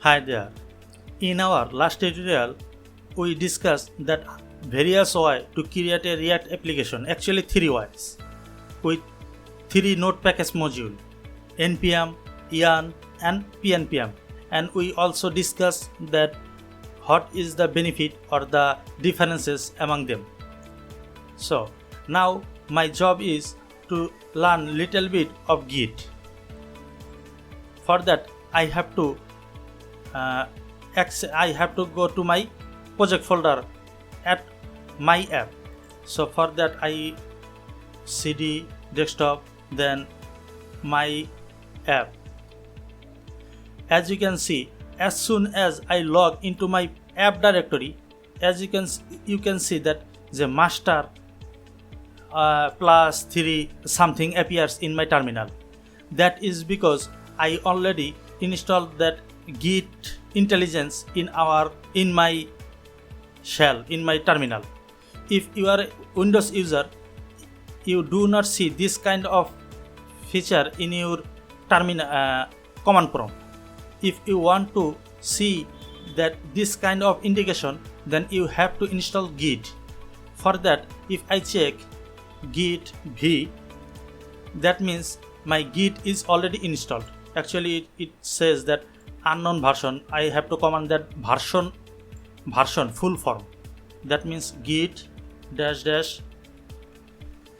Hi there. In our last tutorial, we discussed that various ways to create a React application, actually 3 ways, with 3 node package module, npm, yarn and pnpm. And we also discussed that what is the benefit or the differences among them. So now my job is to learn little bit of Git. For that I have to go to my project folder at my app. So for that I cd desktop, then my app. As you can see, as soon as I log into my app directory, as you can see that the master plus 3 something appears in my terminal. That is because I already installed that Git intelligence in my shell, in my terminal. If you are a Windows user, you do not see this kind of feature in your terminal command prompt. If you want to see that this kind of indication, then you have to install Git. For that, if I check git v, that means my Git is already installed. Actually it says that unknown version. I have to command that version full form. That means git --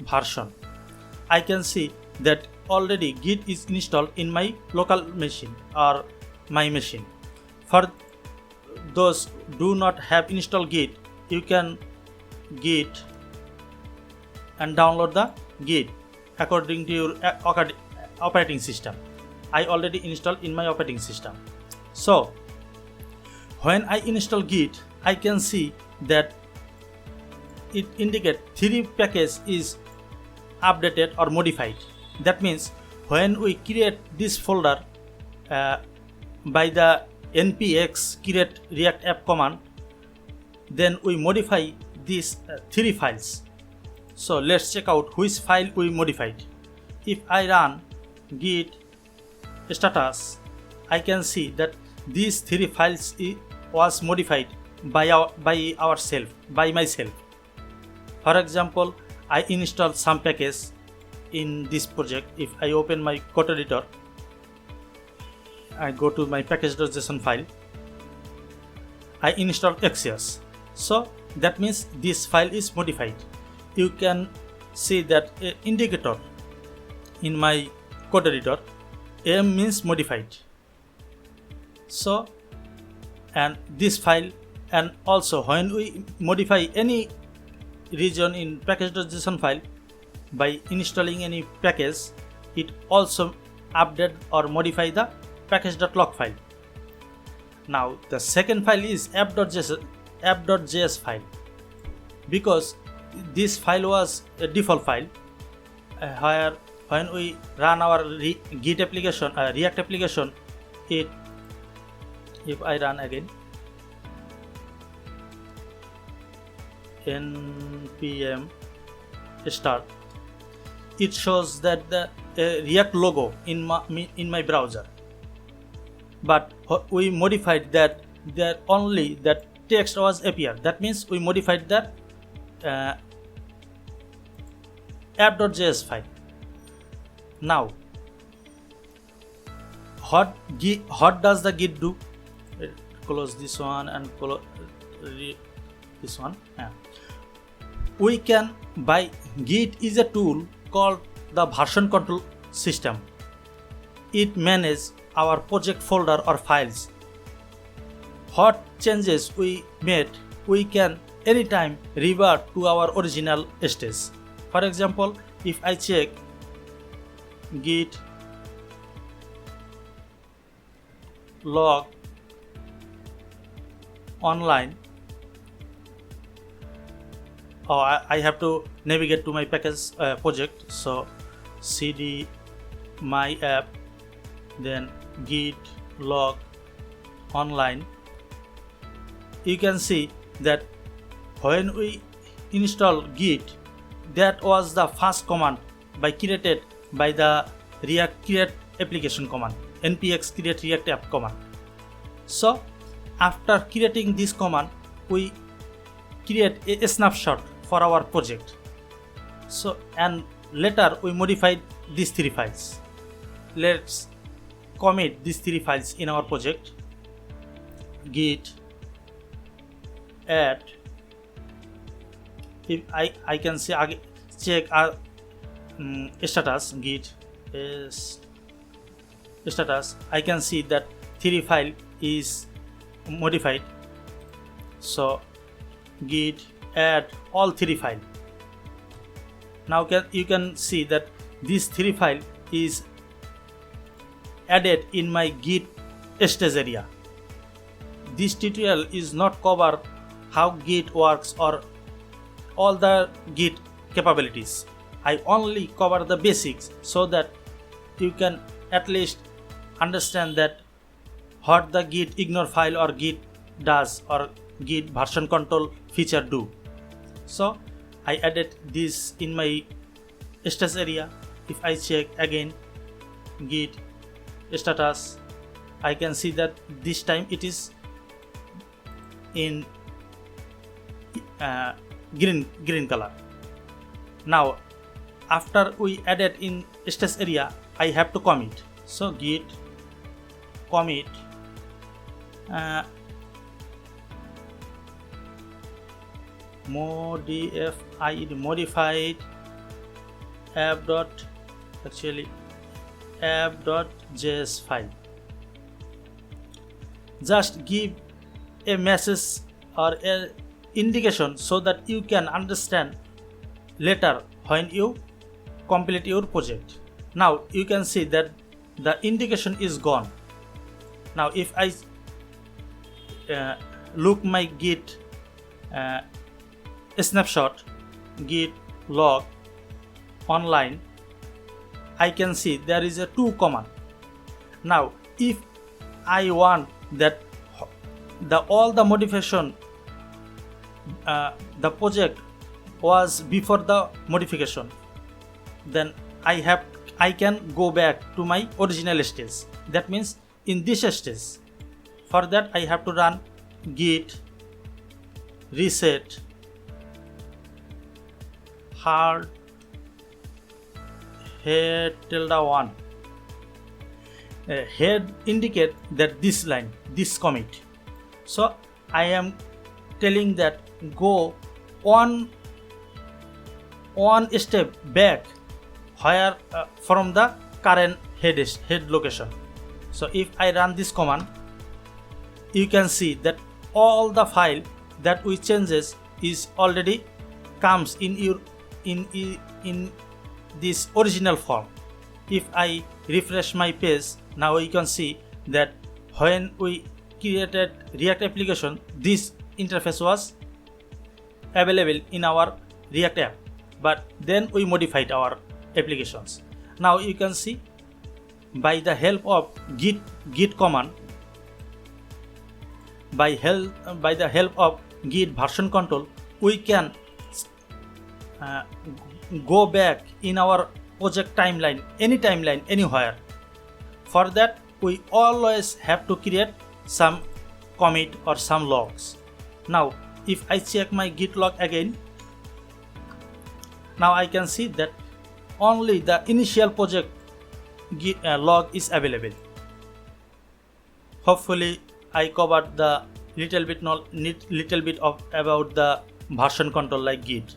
version. I can see that already Git is installed in my local machine or my machine. For those do not have installed Git, you can Git and download the Git according to your operating system. I already installed in my operating system. So when I install Git, I can see that it indicates 3 packages is updated or modified. That means when we create this folder by the npx create react app command, then we modify these 3 files. So let's check out which file we modified. If I run git status, I can see that these 3 files was modified by myself. For example, I installed some package in this project. If I open my code editor, I go to my package.json file, I installed XS. So that means this file is modified. You can see that indicator in my code editor. M means modified. So, and this file, and also when we modify any region in package.json file by installing any package, it also update or modify the package.log file. Now the second file is app.js file, because this file was a default file where when we run our Git application, React application, if I run again npm start, it shows that the React logo in my browser. But we modified that only that text was appear. That means we modified that app.js file. Now what does the Git do? Close this one and close this one. We can buy Git is a tool called the version control system. It manages our project folder or files. What changes we made, we can anytime revert to our original state. For example, if I check git log online, I have to navigate to my package project. So cd my app, then git log online. You can see that when we install Git, that was the first command created by the React create application command, npx create react app command. So after creating this command, we create a snapshot for our project. So and later we modified these 3 files. Let's commit these 3 files in our project. Git add. If I can say check our status, git is status. I can see that 3 file is modified. So git add all 3 file. Now you can see that this 3 file is added in my git stage area. This tutorial is not cover how git works or all the git capabilities. I only cover the basics so that you can at least understand that what the git ignore file or git does or git version control feature do. So I added this in my status area. If I check again git status, I can see that this time it is in green color. Now after we added in status area, I have to commit. So git commit modified app.js file. Just give a message or a indication so that you can understand later when you complete your project. Now you can see that the indication is gone. Now if I look my git snapshot, git log online, I can see there is a 2 command. Now if I want that all the modification the project was before the modification, then I can go back to my original stage. That means in this stage, for that I have to run git reset hard head -1. Head indicate that this line, this commit. So I am telling that go one step back where from the current head location. So if I run this command, you can see that all the file that we changes is already comes in your in this original form. If I refresh my page, now you can see that when we created React application, this interface was available in our React app, but then we modified our applications. Now you can see by the help of git command, by the help of git version control, we can go back in our project timeline, any timeline, anywhere. For that we always have to create some commit or some logs. Now if I check my git log again, now I can see that only the initial project log is available. Hopefully I covered the little bit of about the version control like git.